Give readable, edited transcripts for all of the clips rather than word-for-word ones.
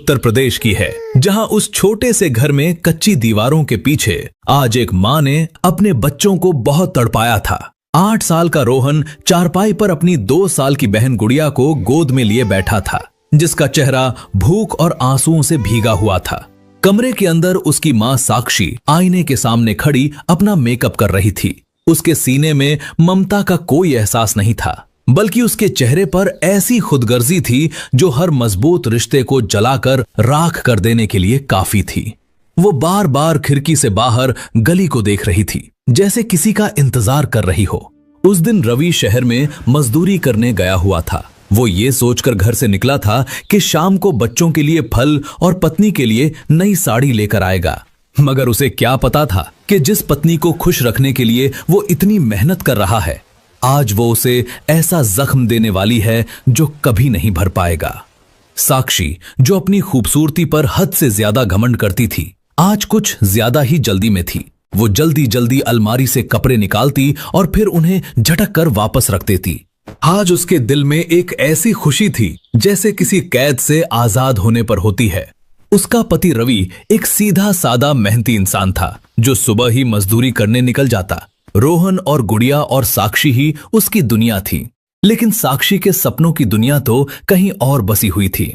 उत्तर प्रदेश की है, जहां उस छोटे से घर में कच्ची दीवारों के पीछे आज एक माँ ने अपने बच्चों को बहुत तड़पाया था। 8 साल का रोहन चारपाई पर अपनी 2 साल की बहन गुड़िया को गोद में लिए बैठा था, जिसका चेहरा भूख और आंसुओं से भीगा हुआ था। कमरे के अंदर उसकी माँ साक्षी आईने के सामने खड़ी अपना मेकअप कर रही थी। उसके सीने में ममता का कोई एहसास नहीं था, बल्कि उसके चेहरे पर ऐसी खुदगर्जी थी जो हर मजबूत रिश्ते को जलाकर राख कर देने के लिए काफी थी। वो बार बार खिड़की से बाहर गली को देख रही थी, जैसे किसी का इंतजार कर रही हो। उस दिन रवि शहर में मजदूरी करने गया हुआ था। वो ये सोचकर घर से निकला था कि शाम को बच्चों के लिए फल और पत्नी के लिए नई साड़ी लेकर आएगा, मगर उसे क्या पता था कि जिस पत्नी को खुश रखने के लिए वो इतनी मेहनत कर रहा है, आज वो उसे ऐसा जख्म देने वाली है जो कभी नहीं भर पाएगा। साक्षी, जो अपनी खूबसूरती पर हद से ज्यादा घमंड करती थी, आज कुछ ज्यादा ही जल्दी में थी। वो जल्दी जल्दी अलमारी से कपड़े निकालती और फिर उन्हें झटक कर वापस रख देती। आज उसके दिल में एक ऐसी खुशी थी जैसे किसी कैद से आजाद होने पर होती है। उसका पति रवि एक सीधा सादा मेहनती इंसान था, जो सुबह ही मजदूरी करने निकल जाता। रोहन और गुड़िया और साक्षी ही उसकी दुनिया थी, लेकिन साक्षी के सपनों की दुनिया तो कहीं और बसी हुई थी।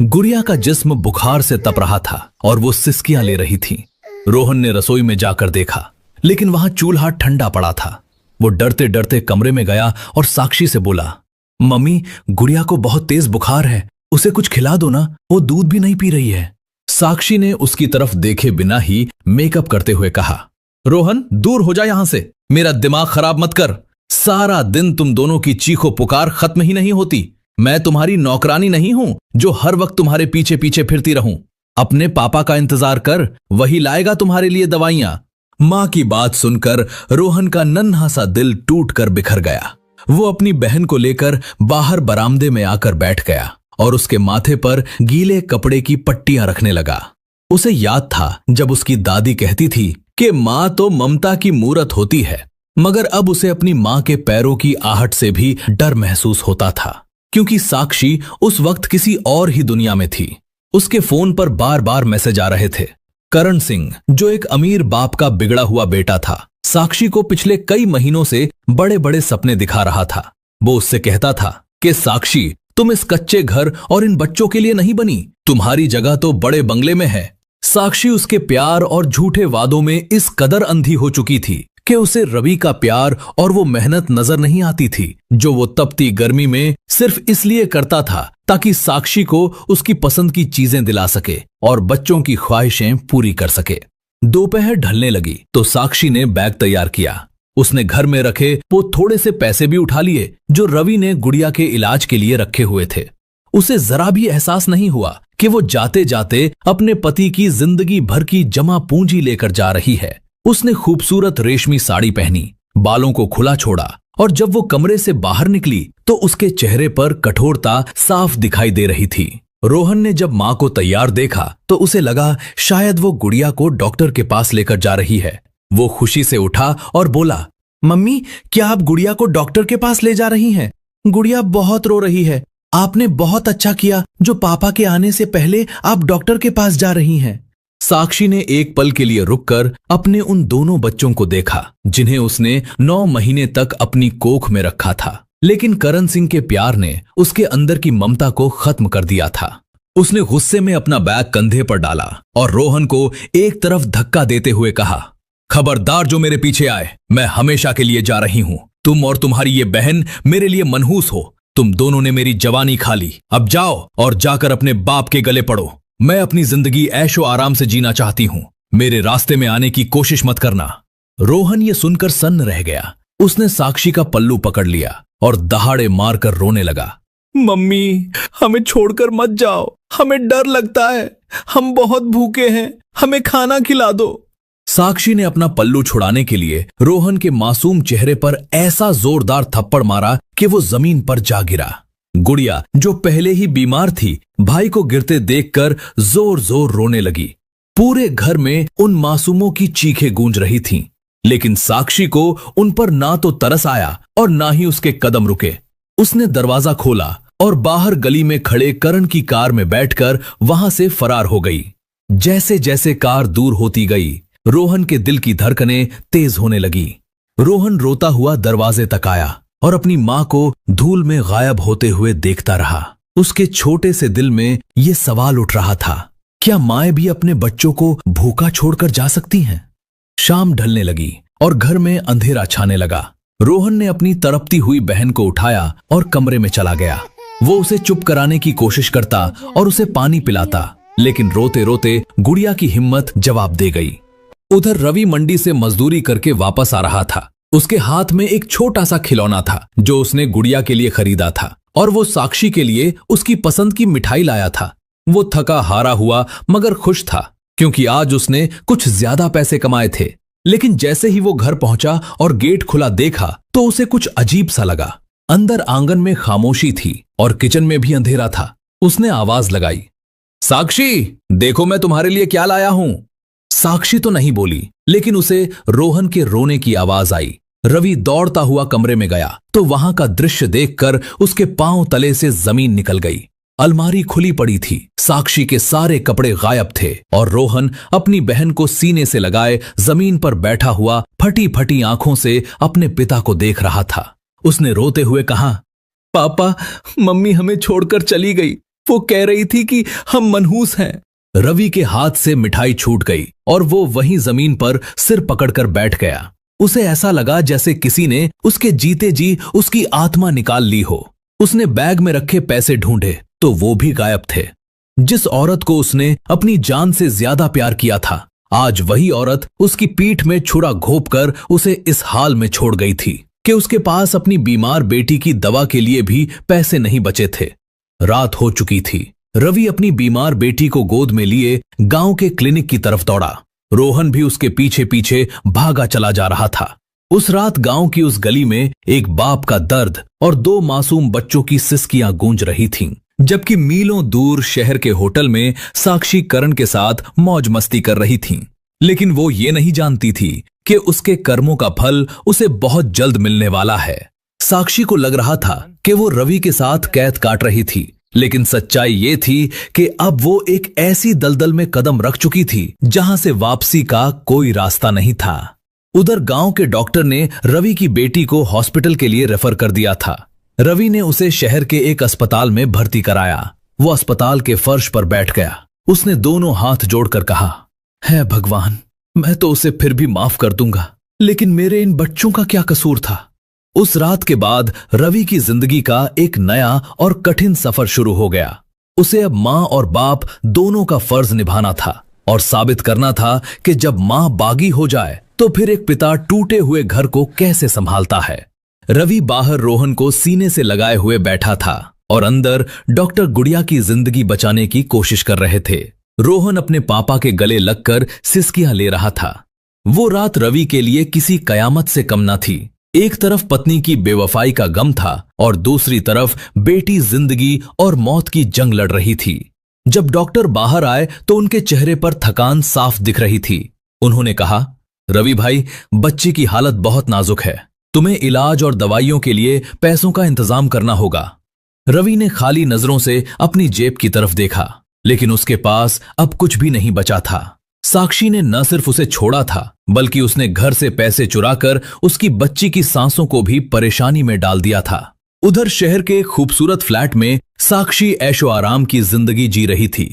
गुड़िया का जिस्म बुखार से तप रहा था और वो सिसकियां ले रही थी। रोहन ने रसोई में जाकर देखा, लेकिन वहां चूल्हा ठंडा पड़ा था। वो डरते डरते कमरे में गया और साक्षी से बोला, मम्मी, गुड़िया को बहुत तेज बुखार है, उसे कुछ खिला दो ना, वो दूध भी नहीं पी रही है। साक्षी ने उसकी तरफ देखे बिना ही मेकअप करते हुए कहा, रोहन, दूर हो जा यहां से, मेरा दिमाग खराब मत कर। सारा दिन तुम दोनों की चीखो पुकार खत्म ही नहीं होती। मैं तुम्हारी नौकरानी नहीं हूं जो हर वक्त तुम्हारे पीछे पीछे फिरती रहूं। अपने पापा का इंतजार कर, वही लाएगा तुम्हारे लिए दवाइयां। मां की बात सुनकर रोहन का नन्हा सा दिल टूट कर बिखर गया। वो अपनी बहन को लेकर बाहर बरामदे में आकर बैठ गया और उसके माथे पर गीले कपड़े की पट्टियां रखने लगा। उसे याद था जब उसकी दादी कहती थी कि मां तो ममता की मूरत होती है, मगर अब उसे अपनी मां के पैरों की आहट से भी डर महसूस होता था, क्योंकि साक्षी उस वक्त किसी और ही दुनिया में थी। उसके फोन पर बार बार मैसेज आ रहे थे। करण सिंह, जो एक अमीर बाप का बिगड़ा हुआ बेटा था, साक्षी को पिछले कई महीनों से बड़े बड़े सपने दिखा रहा था। वो उससे कहता था कि साक्षी, तुम इस कच्चे घर और इन बच्चों के लिए नहीं बनी, तुम्हारी जगह तो बड़े बंगले में है। साक्षी उसके प्यार और झूठे वादों में इस कदर अंधी हो चुकी थी कि उसे रवि का प्यार और वो मेहनत नजर नहीं आती थी, जो वो तपती गर्मी में सिर्फ इसलिए करता था ताकि साक्षी को उसकी पसंद की चीजें दिला सके और बच्चों की ख्वाहिशें पूरी कर सके। दोपहर ढलने लगी तो साक्षी ने बैग तैयार किया। उसने घर में रखे वो थोड़े से पैसे भी उठा लिए जो रवि ने गुड़िया के इलाज के लिए रखे हुए थे। उसे जरा भी एहसास नहीं हुआ कि वो जाते जाते अपने पति की जिंदगी भर की जमा पूंजी लेकर जा रही है। उसने खूबसूरत रेशमी साड़ी पहनी, बालों को खुला छोड़ा और जब वो कमरे से बाहर निकली तो उसके चेहरे पर कठोरता साफ दिखाई दे रही थी। रोहन ने जब मां को तैयार देखा तो उसे लगा शायद वो गुड़िया को डॉक्टर के पास लेकर जा रही है। वो खुशी से उठा और बोला, मम्मी, क्या आप गुड़िया को डॉक्टर के पास ले जा रही हैं? गुड़िया बहुत रो रही है। आपने बहुत अच्छा किया जो पापा के आने से पहले आप डॉक्टर के पास जा रही हैं। साक्षी ने एक पल के लिए रुककर अपने उन दोनों बच्चों को देखा जिन्हें उसने 9 महीने तक अपनी कोख में रखा था, लेकिन करण सिंह के प्यार ने उसके अंदर की ममता को खत्म कर दिया था। उसने गुस्से में अपना बैग कंधे पर डाला और रोहन को एक तरफ धक्का देते हुए कहा, खबरदार जो मेरे पीछे आए, मैं हमेशा के लिए जा रही हूं। तुम और तुम्हारी ये बहन मेरे लिए मनहूस हो। तुम दोनों ने मेरी जवानी खा ली। अब जाओ और जाकर अपने बाप के गले पड़ो। मैं अपनी जिंदगी ऐशो आराम से जीना चाहती हूं। मेरे रास्ते में आने की कोशिश मत करना। रोहन ये सुनकर सन्न रह गया। उसने साक्षी का पल्लू पकड़ लिया और दहाड़े मारकर रोने लगा। मम्मी, हमें छोड़कर मत जाओ, हमें डर लगता है, हम बहुत भूखे हैं, हमें खाना खिला दो। साक्षी ने अपना पल्लू छुड़ाने के लिए रोहन के मासूम चेहरे पर ऐसा जोरदार थप्पड़ मारा कि वो जमीन पर जा गिरा। गुड़िया, जो पहले ही बीमार थी, भाई को गिरते देखकर जोर जोर रोने लगी। पूरे घर में उन मासूमों की चीखें गूंज रही थीं, लेकिन साक्षी को उन पर ना तो तरस आया और ना ही उसके कदम रुके। उसने दरवाजा खोला और बाहर गली में खड़े करण की कार में बैठकर वहां से फरार हो गई। जैसे जैसे कार दूर होती गई, रोहन के दिल की धड़कनें तेज होने लगी। रोहन रोता हुआ दरवाजे तक आया और अपनी मां को धूल में गायब होते हुए देखता रहा। उसके छोटे से दिल में ये सवाल उठ रहा था, क्या माएं भी अपने बच्चों को भूखा छोड़कर जा सकती हैं? शाम ढलने लगी और घर में अंधेरा छाने लगा। रोहन ने अपनी तड़पती हुई बहन को उठाया और कमरे में चला गया। वो उसे चुप कराने की कोशिश करता और उसे पानी पिलाता, लेकिन रोते रोते गुड़िया की हिम्मत जवाब दे गई। उधर रवि मंडी से मजदूरी करके वापस आ रहा था। उसके हाथ में एक छोटा सा खिलौना था जो उसने गुड़िया के लिए खरीदा था, और वो साक्षी के लिए उसकी पसंद की मिठाई लाया था। वो थका हारा हुआ मगर खुश था, क्योंकि आज उसने कुछ ज्यादा पैसे कमाए थे। लेकिन जैसे ही वो घर पहुंचा और गेट खुला देखा तो उसे कुछ अजीब सा लगा। अंदर आंगन में खामोशी थी और किचन में भी अंधेरा था। उसने आवाज लगाई, साक्षी, देखो मैं तुम्हारे लिए क्या लाया हूं। साक्षी तो नहीं बोली, लेकिन उसे रोहन के रोने की आवाज आई। रवि दौड़ता हुआ कमरे में गया तो वहां का दृश्य देखकर उसके पांव तले से जमीन निकल गई। अलमारी खुली पड़ी थी, साक्षी के सारे कपड़े गायब थे और रोहन अपनी बहन को सीने से लगाए जमीन पर बैठा हुआ फटी फटी आंखों से अपने पिता को देख रहा था। उसने रोते हुए कहा, पापा, मम्मी हमें छोड़कर चली गई। वो कह रही थी कि हम मनहूस हैं। रवि के हाथ से मिठाई छूट गई और वो वहीं जमीन पर सिर पकड़कर बैठ गया। उसे ऐसा लगा जैसे किसी ने उसके जीते जी उसकी आत्मा निकाल ली हो। उसने बैग में रखे पैसे ढूंढे तो वो भी गायब थे। जिस औरत को उसने अपनी जान से ज्यादा प्यार किया था, आज वही औरत उसकी पीठ में छुरा घोंपकर उसे इस हाल में छोड़ गई थी कि उसके पास अपनी बीमार बेटी की दवा के लिए भी पैसे नहीं बचे थे। रात हो चुकी थी। रवि अपनी बीमार बेटी को गोद में लिए गांव के क्लिनिक की तरफ दौड़ा। रोहन भी उसके पीछे पीछे भागा चला जा रहा था। उस रात गांव की उस गली में एक बाप का दर्द और दो मासूम बच्चों की सिसकियां गूंज रही थीं, जबकि मीलों दूर शहर के होटल में साक्षी करण के साथ मौज मस्ती कर रही थीं। लेकिन वो ये नहीं जानती थी कि उसके कर्मों का फल उसे बहुत जल्द मिलने वाला है। साक्षी को लग रहा था कि वो रवि के साथ कैद काट रही थी, लेकिन सच्चाई ये थी कि अब वो एक ऐसी दलदल में कदम रख चुकी थी जहां से वापसी का कोई रास्ता नहीं था। उधर गांव के डॉक्टर ने रवि की बेटी को हॉस्पिटल के लिए रेफर कर दिया था। रवि ने उसे शहर के एक अस्पताल में भर्ती कराया। वो अस्पताल के फर्श पर बैठ गया। उसने दोनों हाथ जोड़कर कहा, है भगवान, मैं तो उसे फिर भी माफ कर दूंगा, लेकिन मेरे इन बच्चों का क्या कसूर था। उस रात के बाद रवि की जिंदगी का एक नया और कठिन सफर शुरू हो गया। उसे अब मां और बाप दोनों का फर्ज निभाना था और साबित करना था कि जब मां बागी हो जाए तो फिर एक पिता टूटे हुए घर को कैसे संभालता है। रवि बाहर रोहन को सीने से लगाए हुए बैठा था और अंदर डॉक्टर गुड़िया की जिंदगी बचाने की कोशिश कर रहे थे। रोहन अपने पापा के गले लगकर सिसकियां ले रहा था। वो रात रवि के लिए किसी कयामत से कम न थी। एक तरफ पत्नी की बेवफाई का गम था और दूसरी तरफ बेटी जिंदगी और मौत की जंग लड़ रही थी। जब डॉक्टर बाहर आए तो उनके चेहरे पर थकान साफ दिख रही थी। उन्होंने कहा, रवि भाई, बच्ची की हालत बहुत नाजुक है। तुम्हें इलाज और दवाइयों के लिए पैसों का इंतजाम करना होगा। रवि ने खाली नजरों से अपनी जेब की तरफ देखा, लेकिन उसके पास अब कुछ भी नहीं बचा था। साक्षी ने न सिर्फ उसे छोड़ा था, बल्कि उसने घर से पैसे चुराकर उसकी बच्ची की सांसों को भी परेशानी में डाल दिया था। उधर शहर के खूबसूरत फ्लैट में साक्षी ऐशो आराम की जिंदगी जी रही थी।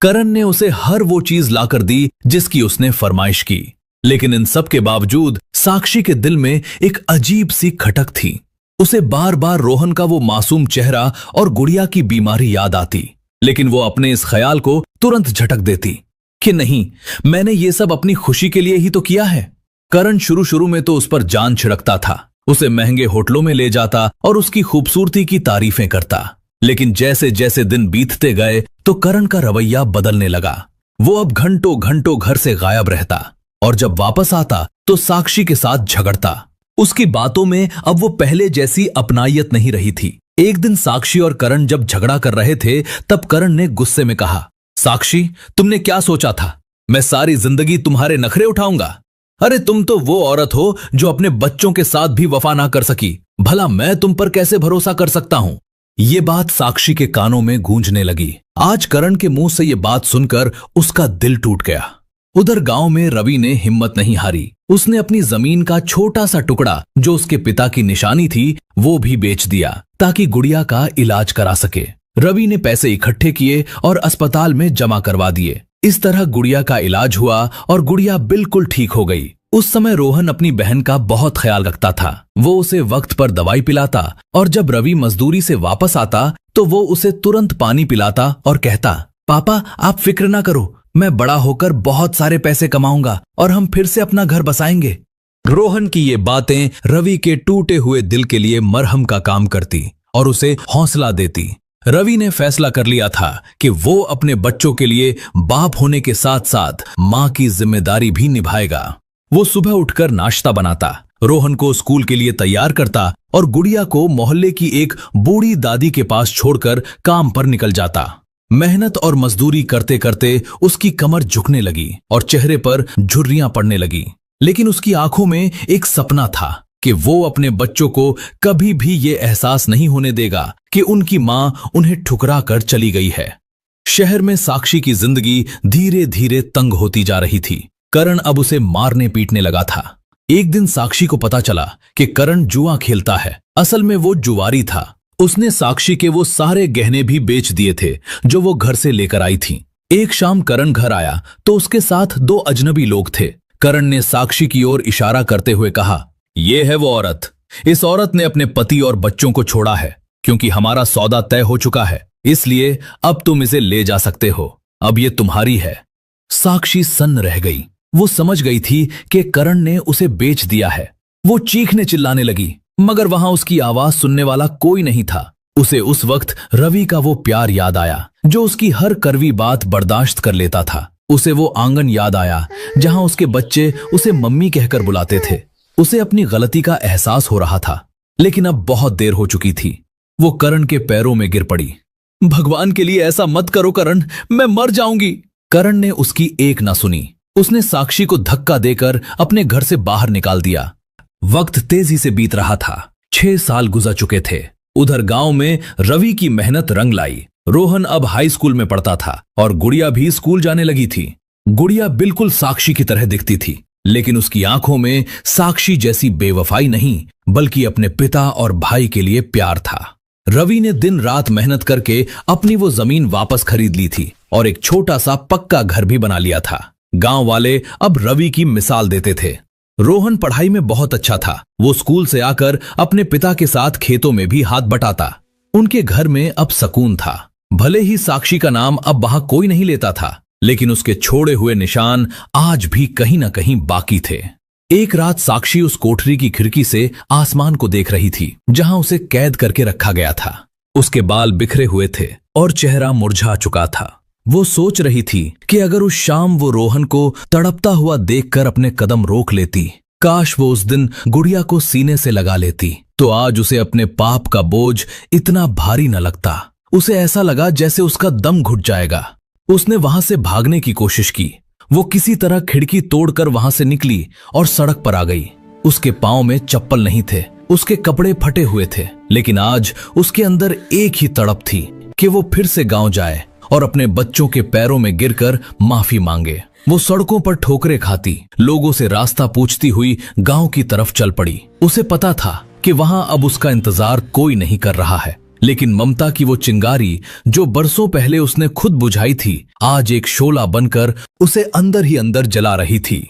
करण ने उसे हर वो चीज लाकर दी जिसकी उसने फरमाइश की, लेकिन इन सब के बावजूद साक्षी के दिल में एक अजीब सी खटक थी। उसे बार बार रोहन का वो मासूम चेहरा और गुड़िया की बीमारी याद आती, लेकिन वो अपने इस ख्याल को तुरंत झटक देती कि नहीं, मैंने ये सब अपनी खुशी के लिए ही तो किया है। करण शुरू शुरू में तो उस पर जान छिड़कता था, उसे महंगे होटलों में ले जाता और उसकी खूबसूरती की तारीफें करता। लेकिन जैसे जैसे दिन बीतते गए तो करण का रवैया बदलने लगा। वो अब घंटों घंटों घर से गायब रहता और जब वापस आता तो साक्षी के साथ झगड़ता। उसकी बातों में अब वो पहले जैसी अपनायत नहीं रही थी। एक दिन साक्षी और करण जब झगड़ा कर रहे थे तब करण ने गुस्से में कहा, साक्षी, तुमने क्या सोचा था? मैं सारी जिंदगी तुम्हारे नखरे उठाऊंगा? अरे तुम तो वो औरत हो जो अपने बच्चों के साथ भी वफा ना कर सकी। भला मैं तुम पर कैसे भरोसा कर सकता हूं? ये बात साक्षी के कानों में गूंजने लगी। आज करण के मुंह से ये बात सुनकर उसका दिल टूट गया। उधर गांव में रवि ने हिम्मत नहीं हारी। उसने अपनी जमीन का छोटा सा टुकड़ा जो उसके पिता की निशानी थी वो भी बेच दिया ताकि गुड़िया का इलाज करा सके। रवि ने पैसे इकट्ठे किए और अस्पताल में जमा करवा दिए। इस तरह गुड़िया का इलाज हुआ और गुड़िया बिल्कुल ठीक हो गई। उस समय रोहन अपनी बहन का बहुत ख्याल रखता था। वो उसे वक्त पर दवाई पिलाता और जब रवि मजदूरी से वापस आता तो वो उसे तुरंत पानी पिलाता और कहता, पापा आप फिक्र ना करो, मैं बड़ा होकर बहुत सारे पैसे कमाऊंगा और हम फिर से अपना घर बसाएंगे। रोहन की ये बातें रवि के टूटे हुए दिल के लिए मरहम का काम करती और उसे हौसला देती। रवि ने फैसला कर लिया था कि वो अपने बच्चों के लिए बाप होने के साथ साथ मां की जिम्मेदारी भी निभाएगा। वो सुबह उठकर नाश्ता बनाता, रोहन को स्कूल के लिए तैयार करता और गुड़िया को मोहल्ले की एक बूढ़ी दादी के पास छोड़कर काम पर निकल जाता। मेहनत और मजदूरी करते करते उसकी कमर झुकने लगी और चेहरे पर झुर्रियां पड़ने लगी, लेकिन उसकी आंखों में एक सपना था कि वो अपने बच्चों को कभी भी ये एहसास नहीं होने देगा कि उनकी मां उन्हें ठुकरा कर चली गई है। शहर में साक्षी की जिंदगी धीरे धीरे तंग होती जा रही थी। करण अब उसे मारने पीटने लगा था। एक दिन साक्षी को पता चला कि करण जुआ खेलता है। असल में वो जुआरी था। उसने साक्षी के वो सारे गहने भी बेच दिए थे जो वो घर से लेकर आई थी। एक शाम करण घर आया तो उसके साथ 2 अजनबी लोग थे। करण ने साक्षी की ओर इशारा करते हुए कहा, ये है वो औरत। इस औरत ने अपने पति और बच्चों को छोड़ा है क्योंकि हमारा सौदा तय हो चुका है, इसलिए अब तुम इसे ले जा सकते हो। अब ये तुम्हारी है। साक्षी सन्न रह गई। वो समझ गई थी कि करण ने उसे बेच दिया है। वो चीखने चिल्लाने लगी, मगर वहां उसकी आवाज सुनने वाला कोई नहीं था। उसे उस वक्त रवि का वो प्यार याद आया जो उसकी हर कड़वी बात बर्दाश्त कर लेता था। उसे वो आंगन याद आया जहां उसके बच्चे उसे मम्मी कहकर बुलाते थे। उसे अपनी गलती का एहसास हो रहा था, लेकिन अब बहुत देर हो चुकी थी। वो करण के पैरों में गिर पड़ी। भगवान के लिए ऐसा मत करो करण, मैं मर जाऊंगी। करण ने उसकी एक ना सुनी। उसने साक्षी को धक्का देकर अपने घर से बाहर निकाल दिया। वक्त तेजी से बीत रहा था। 6 साल गुजर चुके थे। उधर गांव में रवि की मेहनत रंग लाई। रोहन अब हाई स्कूल में पढ़ता था और गुड़िया भी स्कूल जाने लगी थी। गुड़िया बिल्कुल साक्षी की तरह दिखती थी, लेकिन उसकी आंखों में साक्षी जैसी बेवफाई नहीं बल्कि अपने पिता और भाई के लिए प्यार था। रवि ने दिन रात मेहनत करके अपनी वो जमीन वापस खरीद ली थी और एक छोटा सा पक्का घर भी बना लिया था। गांव वाले अब रवि की मिसाल देते थे। रोहन पढ़ाई में बहुत अच्छा था। वो स्कूल से आकर अपने पिता के साथ खेतों में भी हाथ बटाता। उनके घर में अब सुकून था। भले ही साक्षी का नाम अब वहां कोई नहीं लेता था, लेकिन उसके छोड़े हुए निशान आज भी कहीं ना कहीं बाकी थे। एक रात साक्षी उस कोठरी की खिड़की से आसमान को देख रही थी जहां उसे कैद करके रखा गया था। उसके बाल बिखरे हुए थे और चेहरा मुरझा चुका था। वो सोच रही थी कि अगर उस शाम वो रोहन को तड़पता हुआ देखकर अपने कदम रोक लेती, काश वो उस दिन गुड़िया को सीने से लगा लेती, तो आज उसे अपने पाप का बोझ इतना भारी न लगता। उसे ऐसा लगा जैसे उसका दम घुट जाएगा। उसने वहां से भागने की कोशिश की। वो किसी तरह खिड़की तोड़कर वहां से निकली और सड़क पर आ गई। उसके पांव में चप्पल नहीं थे, उसके कपड़े फटे हुए थे, लेकिन आज उसके अंदर एक ही तड़प थी कि वो फिर से गांव जाए और अपने बच्चों के पैरों में गिरकर माफी मांगे। वो सड़कों पर ठोकरें खाती, लोगों से रास्ता पूछती हुई गांव की तरफ चल पड़ी। उसे पता था कि वहां अब उसका इंतजार कोई नहीं कर रहा है, लेकिन ममता की वो चिंगारी जो बरसों पहले उसने खुद बुझाई थी, आज एक शोला बनकर उसे अंदर ही अंदर जला रही थी।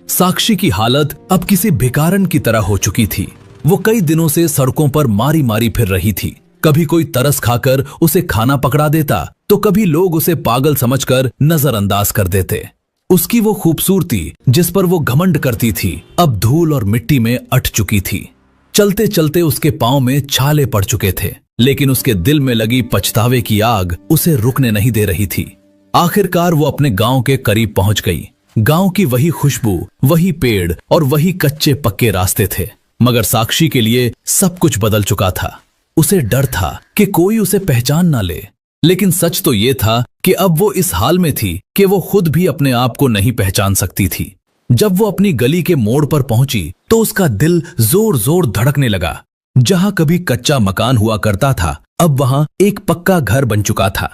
साक्षी की हालत अब किसी भिखारन की तरह हो चुकी थी। वो कई दिनों से सड़कों पर मारी मारी फिर रही थी। कभी कोई तरस खाकर उसे खाना पकड़ा देता, तो कभी लोग उसे पागल समझकर नजरअंदाज कर देते। उसकी वो खूबसूरती जिस पर वो घमंड करती थी, अब धूल और मिट्टी में अट चुकी थी। चलते चलते उसके पांव में छाले पड़ चुके थे, लेकिन उसके दिल में लगी पछतावे की आग उसे रुकने नहीं दे रही थी। आखिरकार वो अपने गांव के करीब पहुंच गई। गांव की वही खुशबू, वही पेड़ और वही कच्चे पक्के रास्ते थे, मगर साक्षी के लिए सब कुछ बदल चुका था। उसे डर था कि कोई उसे पहचान ना ले, लेकिन सच तो ये था कि अब वो इस हाल में थी कि वो खुद भी अपने आप को नहीं पहचान सकती थी। जब वो अपनी गली के मोड़ पर पहुंची तो उसका दिल जोर जोर धड़कने लगा। जहां कभी कच्चा मकान हुआ करता था, अब वहां एक पक्का घर बन चुका था।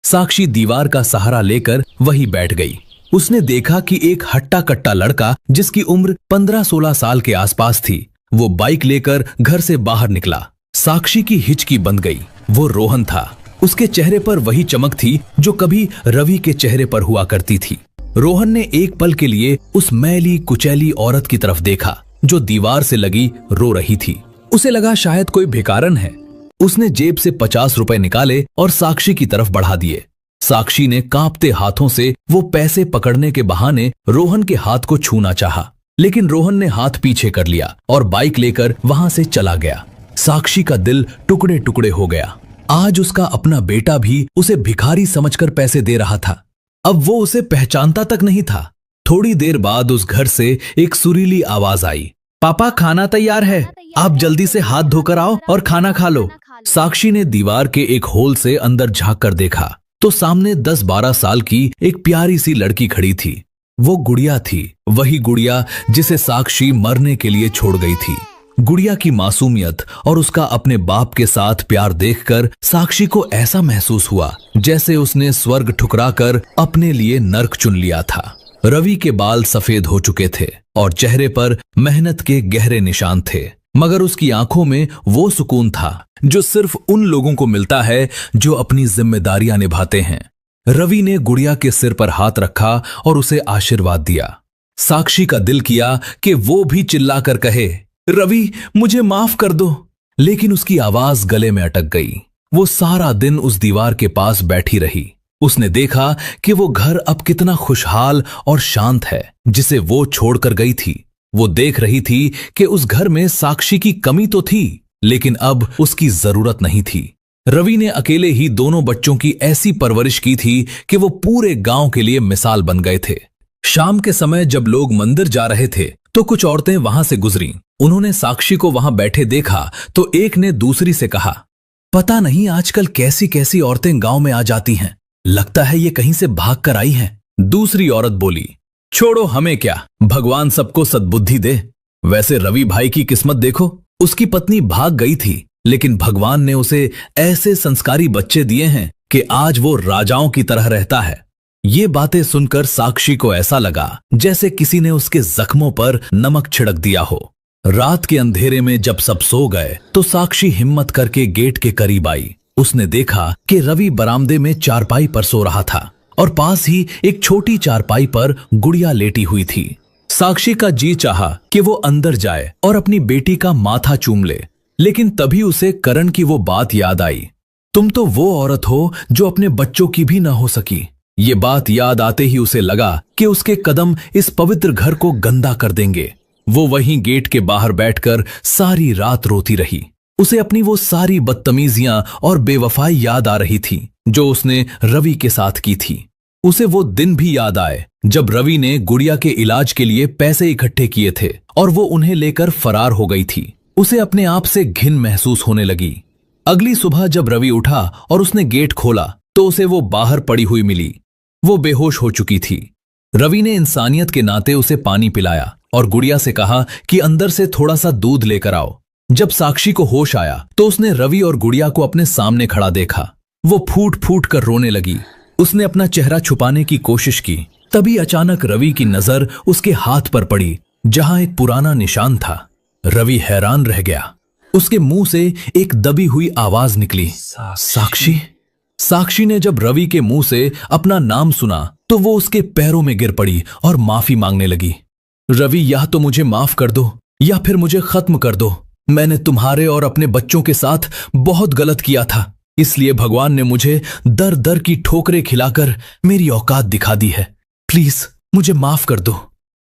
साक्षी दीवार का सहारा लेकर वहीं बैठ गई। उसने देखा कि एक हट्टा कट्टा लड़का जिसकी उम्र 15-16 साल के आसपास थी, वो बाइक लेकर घर से बाहर निकला। साक्षी की हिचकी बंद गई। वो रोहन था। उसके चेहरे पर वही चमक थी जो कभी रवि के चेहरे पर हुआ करती थी। रोहन ने एक पल के लिए उस मैली कुचैली औरत की तरफ देखा जो दीवार से लगी रो रही थी। उसे लगा शायद कोई भिखारन है। उसने जेब से 50 रुपए निकाले और साक्षी की तरफ बढ़ा दिए। साक्षी ने कांपते हाथों से वो पैसे पकड़ने के बहाने रोहन के हाथ को छूना चाहा, लेकिन रोहन ने हाथ पीछे कर लिया और बाइक लेकर वहां से चला गया। साक्षी का दिल टुकड़े टुकड़े हो गया। आज उसका अपना बेटा भी उसे भिखारी समझकर पैसे दे रहा था। अब वो उसे पहचानता तक नहीं था। थोड़ी देर बाद उस घर से एक सुरीली आवाज आई, पापा खाना तैयार है, आप जल्दी से हाथ धोकर आओ और खाना खा लो। साक्षी ने दीवार के एक होल से अंदर झांक कर देखा तो सामने 10-12 साल की एक प्यारी सी लड़की खड़ी थी। वो गुड़िया थी, वही गुड़िया जिसे साक्षी मरने के लिए छोड़ गई थी। गुड़िया की मासूमियत और उसका अपने बाप के साथ प्यार देखकर साक्षी को ऐसा महसूस हुआ जैसे उसने स्वर्ग ठुकराकर अपने लिए नर्क चुन लिया था। रवि के बाल सफेद हो चुके थे और चेहरे पर मेहनत के गहरे निशान थे, मगर उसकी आंखों में वो सुकून था जो सिर्फ उन लोगों को मिलता है जो अपनी जिम्मेदारियां निभाते हैं। रवि ने गुड़िया के सिर पर हाथ रखा और उसे आशीर्वाद दिया। साक्षी का दिल किया कि वो भी चिल्लाकर कहे, रवि मुझे माफ कर दो, लेकिन उसकी आवाज गले में अटक गई। वो सारा दिन उस दीवार के पास बैठी रही। उसने देखा कि वो घर अब कितना खुशहाल और शांत है जिसे वो छोड़कर गई थी। वो देख रही थी कि उस घर में साक्षी की कमी तो थी, लेकिन अब उसकी जरूरत नहीं थी। रवि ने अकेले ही दोनों बच्चों की ऐसी परवरिश की थी कि वो पूरे गांव के लिए मिसाल बन गए थे। शाम के समय जब लोग मंदिर जा रहे थे तो कुछ औरतें वहां से गुजरी। उन्होंने साक्षी को वहां बैठे देखा तो एक ने दूसरी से कहा, पता नहीं आजकल कैसी कैसी औरतें गांव में आ जाती हैं, लगता है ये कहीं से भाग कर आई हैं। दूसरी औरत बोली, छोड़ो हमें क्या, भगवान सबको सद्बुद्धि दे। वैसे रवि भाई की किस्मत देखो, उसकी पत्नी भाग गई थी लेकिन भगवान ने उसे ऐसे संस्कारी बच्चे दिए हैं कि आज वो राजाओं की तरह रहता है। ये बातें सुनकर साक्षी को ऐसा लगा जैसे किसी ने उसके जख्मों पर नमक छिड़क दिया हो। रात के अंधेरे में जब सब सो गए तो साक्षी हिम्मत करके गेट के करीब आई। उसने देखा कि रवि बरामदे में चारपाई पर सो रहा था और पास ही एक छोटी चारपाई पर गुड़िया लेटी हुई थी। साक्षी का जी चाहा कि वो अंदर जाए और अपनी बेटी का माथा चूम ले, लेकिन तभी उसे करण की वो बात याद आई, तुम तो वो औरत हो जो अपने बच्चों की भी न हो सकी। ये बात याद आते ही उसे लगा कि उसके कदम इस पवित्र घर को गंदा कर देंगे। वो वहीं गेट के बाहर बैठकर सारी रात रोती रही। उसे अपनी वो सारी बदतमीजियां और बेवफाई याद आ रही थी जो उसने रवि के साथ की थी। उसे वो दिन भी याद आए जब रवि ने गुड़िया के इलाज के लिए पैसे इकट्ठे किए थे और वो उन्हें लेकर फरार हो गई थी। उसे अपने आप से घिन महसूस होने लगी। अगली सुबह जब रवि उठा और उसने गेट खोला तो उसे वो बाहर पड़ी हुई मिली। वो बेहोश हो चुकी थी। रवि ने इंसानियत के नाते उसे पानी पिलाया और गुड़िया से कहा कि अंदर से थोड़ा सा दूध लेकर आओ। जब साक्षी को होश आया तो उसने रवि और गुड़िया को अपने सामने खड़ा देखा। वो फूट फूट कर रोने लगी। उसने अपना चेहरा छुपाने की कोशिश की। तभी अचानक रवि की नजर उसके हाथ पर पड़ी जहां एक पुराना निशान था। रवि हैरान रह गया। उसके मुंह से एक दबी हुई आवाज निकली, साक्षी। साक्षी ने जब रवि के मुंह से अपना नाम सुना तो वो उसके पैरों में गिर पड़ी और माफी मांगने लगी। रवि, या तो मुझे माफ कर दो या फिर मुझे खत्म कर दो। मैंने तुम्हारे और अपने बच्चों के साथ बहुत गलत किया था, इसलिए भगवान ने मुझे दर दर की ठोकरें खिलाकर मेरी औकात दिखा दी है। प्लीज मुझे माफ कर दो।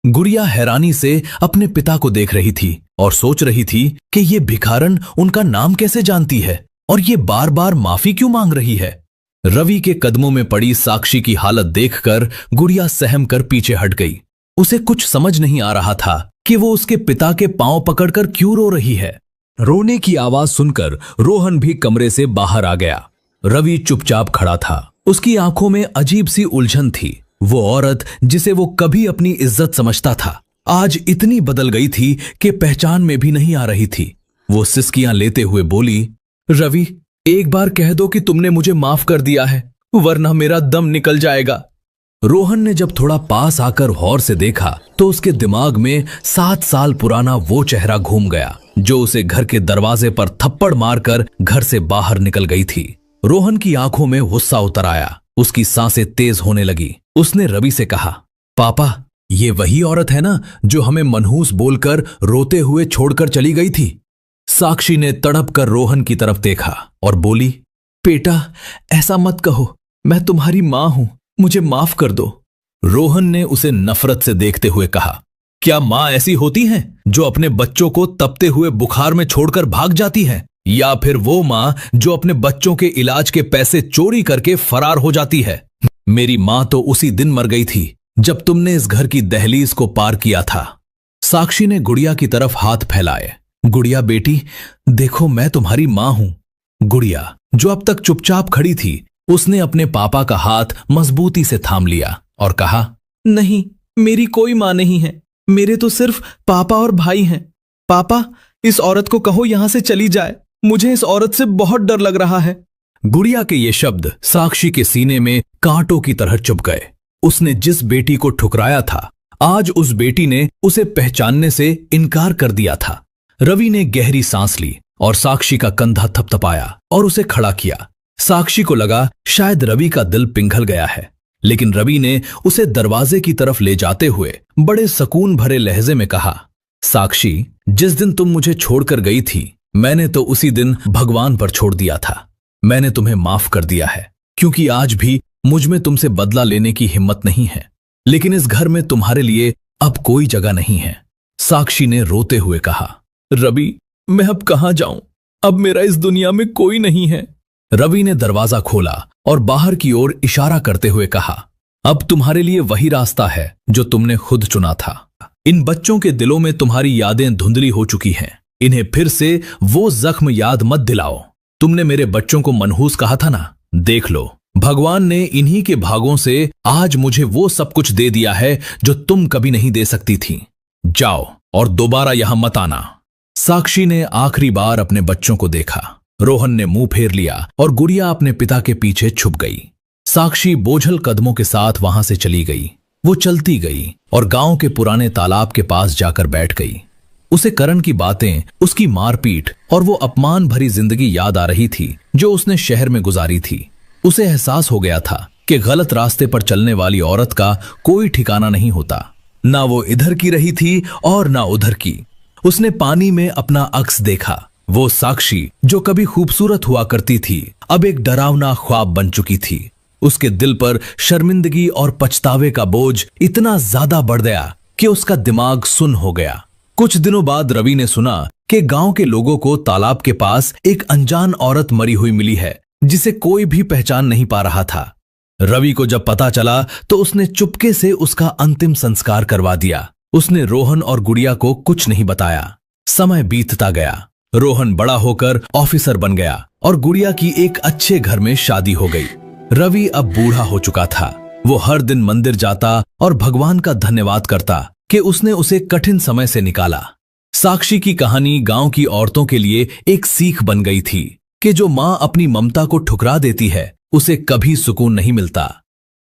गुड़िया हैरानी से अपने पिता को देख रही थी और सोच रही थी कि ये भिखारन उनका नाम कैसे जानती है और ये बार बार माफी क्यों मांग रही है। रवि के कदमों में पड़ी साक्षी की हालत देखकर गुड़िया सहम कर पीछे हट गई। उसे कुछ समझ नहीं आ रहा था कि वो उसके पिता के पांव पकड़कर क्यों रो रही है। रोने की आवाज सुनकर रोहन भी कमरे से बाहर आ गया। रवि चुपचाप खड़ा था। उसकी आंखों में अजीब सी उलझन थी। वो औरत जिसे वो कभी अपनी इज्जत समझता था आज इतनी बदल गई थी कि पहचान में भी नहीं आ रही थी। वो सिसकियां लेते हुए बोली, रवि एक बार कह दो कि तुमने मुझे माफ कर दिया है, वरना मेरा दम निकल जाएगा। रोहन ने जब थोड़ा पास आकर गौर से देखा तो उसके दिमाग में 7 साल पुराना वो चेहरा घूम गया जो उसे घर के दरवाजे पर थप्पड़ मारकर घर से बाहर निकल गई थी। रोहन की आंखों में गुस्सा उतर आया, उसकी सांसें तेज होने लगी। उसने रवि से कहा, पापा, ये वही औरत है ना जो हमें मनहूस बोलकर रोते हुए छोड़कर चली गई थी? साक्षी ने तड़प कर रोहन की तरफ देखा और बोली, बेटा, ऐसा मत कहो, मैं तुम्हारी मां हूं, मुझे माफ कर दो। रोहन ने उसे नफरत से देखते हुए कहा, क्या मां ऐसी होती हैं जो अपने बच्चों को तपते हुए बुखार में छोड़कर भाग जाती हैं, या फिर वो मां जो अपने बच्चों के इलाज के पैसे चोरी करके फरार हो जाती है? मेरी मां तो उसी दिन मर गई थी जब तुमने इस घर की दहलीज को पार किया था। साक्षी ने गुड़िया की तरफ हाथ फैलाए। गुड़िया बेटी, देखो, मैं तुम्हारी मां हूं। गुड़िया, जो अब तक चुपचाप खड़ी थी, उसने अपने पापा का हाथ मजबूती से थाम लिया और कहा, नहीं, मेरी कोई मां नहीं है, मेरे तो सिर्फ पापा और भाई हैं। पापा, इस औरत को कहो यहां से चली जाए, मुझे इस औरत से बहुत डर लग रहा है। गुड़िया के ये शब्द साक्षी के सीने में कांटों की तरह चुभ गए। उसने जिस बेटी को ठुकराया था, आज उस बेटी ने उसे पहचानने से इनकार कर दिया था। रवि ने गहरी सांस ली और साक्षी का कंधा थपथपाया और उसे खड़ा किया। साक्षी को लगा शायद रवि का दिल पिघल गया है, लेकिन रवि ने उसे दरवाजे की तरफ ले जाते हुए बड़े सुकून भरे लहजे में कहा, साक्षी, जिस दिन तुम मुझे छोड़कर गई थी, मैंने तो उसी दिन भगवान पर छोड़ दिया था। मैंने तुम्हें माफ कर दिया है, क्योंकि आज भी मुझ में तुमसे बदला लेने की हिम्मत नहीं है, लेकिन इस घर में तुम्हारे लिए अब कोई जगह नहीं है। साक्षी ने रोते हुए कहा, रवि, मैं अब कहां जाऊं? अब मेरा इस दुनिया में कोई नहीं है। रवि ने दरवाजा खोला और बाहर की ओर इशारा करते हुए कहा, अब तुम्हारे लिए वही रास्ता है जो तुमने खुद चुना था। इन बच्चों के दिलों में तुम्हारी यादें धुंधली हो चुकी हैं, इन्हें फिर से वो जख्म याद मत दिलाओ। तुमने मेरे बच्चों को मनहूस कहा था ना, देख लो, भगवान ने इन्हीं के भागों से आज मुझे वो सब कुछ दे दिया है जो तुम कभी नहीं दे सकती थी। जाओ और दोबारा यहां मत आना। साक्षी ने आखिरी बार अपने बच्चों को देखा। रोहन ने मुंह फेर लिया और गुड़िया अपने पिता के पीछे छुप गई। साक्षी बोझल कदमों के साथ वहां से चली गई। वो चलती गई और गांव के पुराने तालाब के पास जाकर बैठ गई। उसे करण की बातें, उसकी मारपीट और वो अपमान भरी जिंदगी याद आ रही थी जो उसने शहर में गुजारी थी। उसे एहसास हो गया था कि गलत रास्ते पर चलने वाली औरत का कोई ठिकाना नहीं होता। ना वो इधर की रही थी और ना उधर की। उसने पानी में अपना अक्स देखा। वो साक्षी जो कभी खूबसूरत हुआ करती थी, अब एक डरावना ख्वाब बन चुकी थी। उसके दिल पर शर्मिंदगी और पछतावे का बोझ इतना ज्यादा बढ़ गया कि उसका दिमाग सुन्न हो गया। कुछ दिनों बाद रवि ने सुना कि गांव के लोगों को तालाब के पास एक अनजान औरत मरी हुई मिली है, जिसे कोई भी पहचान नहीं पा रहा था। रवि को जब पता चला तो उसने चुपके से उसका अंतिम संस्कार करवा दिया। उसने रोहन और गुड़िया को कुछ नहीं बताया। समय बीतता गया। रोहन बड़ा होकर ऑफिसर बन गया और गुड़िया की एक अच्छे घर में शादी हो गई। रवि अब बूढ़ा हो चुका था। वो हर दिन मंदिर जाता और भगवान का धन्यवाद करता कि उसने उसे कठिन समय से निकाला। साक्षी की कहानी गांव की औरतों के लिए एक सीख बन गई थी कि जो मां अपनी ममता को ठुकरा देती है, उसे कभी सुकून नहीं मिलता।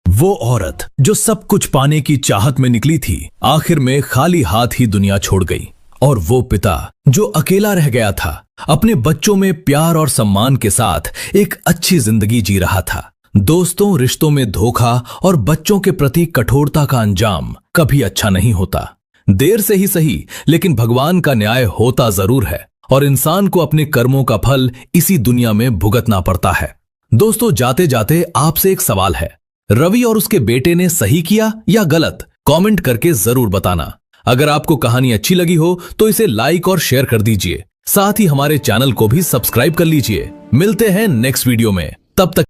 वो औरत जो सब कुछ पाने की चाहत में निकली थी, आखिर में खाली हाथ ही दुनिया छोड़ गई। और वो पिता जो अकेला रह गया था, अपने बच्चों में प्यार और सम्मान के साथ एक अच्छी जिंदगी जी रहा था। दोस्तों, रिश्तों में धोखा और बच्चों के प्रति कठोरता का अंजाम कभी अच्छा नहीं होता। देर से ही सही, लेकिन भगवान का न्याय होता जरूर है और इंसान को अपने कर्मों का फल इसी दुनिया में भुगतना पड़ता है। दोस्तों, जाते जाते आपसे एक सवाल है, रवि और उसके बेटे ने सही किया या गलत? कमेंट करके जरूर बताना। अगर आपको कहानी अच्छी लगी हो तो इसे लाइक और शेयर कर दीजिए। साथ ही हमारे चैनल को भी सब्सक्राइब कर लीजिए। मिलते हैं नेक्स्ट वीडियो में, तब तक